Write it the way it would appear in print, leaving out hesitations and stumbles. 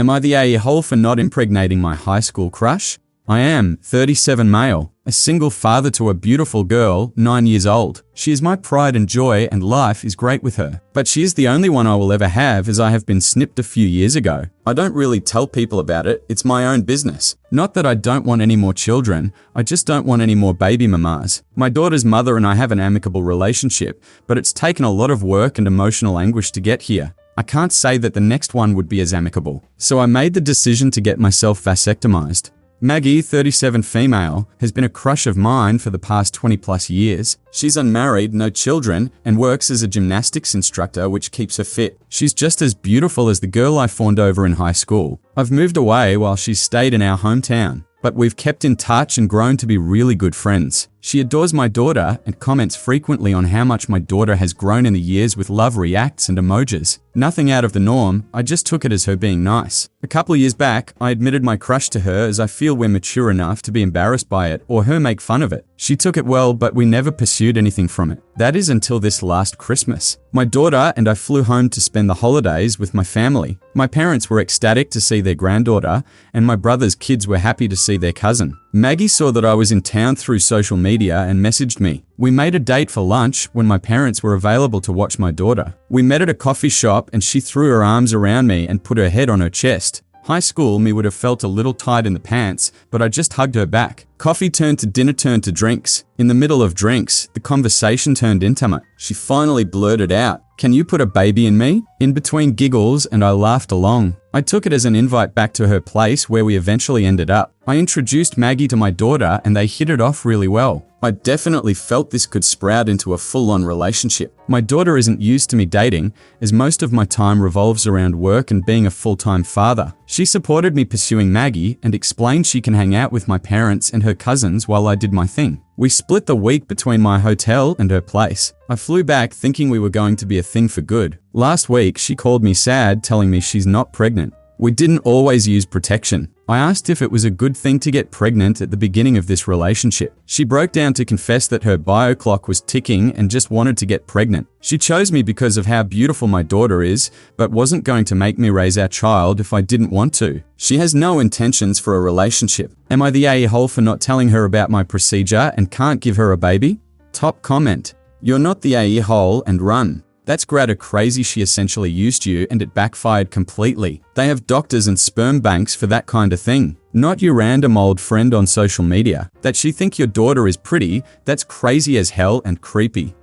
Am I the a-hole for not impregnating my high school crush? I am, 37 male, a single father to a beautiful girl, 9 years old. She is my pride and joy and life is great with her. But she is the only one I will ever have as I have been snipped a few years ago. I don't really tell people about it, it's my own business. Not that I don't want any more children, I just don't want any more baby mamas. My daughter's mother and I have an amicable relationship, but it's taken a lot of work and emotional anguish to get here. I can't say that the next one would be as amicable. So I made the decision to get myself vasectomized. Maggie, 37 female, has been a crush of mine for the past 20 plus years. She's unmarried, no children, and works as a gymnastics instructor which keeps her fit. She's just as beautiful as the girl I fawned over in high school. I've moved away while she's stayed in our hometown, but we've kept in touch and grown to be really good friends. She adores my daughter and comments frequently on how much my daughter has grown in the years with love reacts and emojis. Nothing out of the norm, I just took it as her being nice. A couple of years back, I admitted my crush to her as I feel we're mature enough to be embarrassed by it or her make fun of it. She took it well, but we never pursued anything from it. That is until this last Christmas. My daughter and I flew home to spend the holidays with my family. My parents were ecstatic to see their granddaughter, and my brother's kids were happy to see their cousin. Maggie saw that I was in town through social media and messaged me. We made a date for lunch when my parents were available to watch my daughter. We met at a coffee shop and she threw her arms around me and put her head on her chest. High school me would have felt a little tight in the pants, but I just hugged her back. Coffee turned to dinner turned to drinks. In the middle of drinks, the conversation turned intimate. She finally blurted out, "Can you put a baby in me?" In between giggles, and I laughed along. I took it as an invite back to her place where we eventually ended up. I introduced Maggie to my daughter and they hit it off really well. I definitely felt this could sprout into a full-on relationship. My daughter isn't used to me dating, as most of my time revolves around work and being a full-time father. She supported me pursuing Maggie and explained she can hang out with my parents and her cousins while I did my thing. We split the week between my hotel and her place. I flew back thinking we were going to be a thing for good. Last week, she called me sad, telling me she's not pregnant. We didn't always use protection. I asked if it was a good thing to get pregnant at the beginning of this relationship. She broke down to confess that her bio clock was ticking and just wanted to get pregnant. She chose me because of how beautiful my daughter is, but wasn't going to make me raise our child if I didn't want to. She has no intentions for a relationship. Am I the a-hole for not telling her about my procedure and can't give her a baby? Top comment. You're not the a-hole and run. That's grata crazy. She essentially used you and it backfired completely. They have doctors and sperm banks for that kind of thing. Not your random old friend on social media. That she think your daughter is pretty, that's crazy as hell and creepy.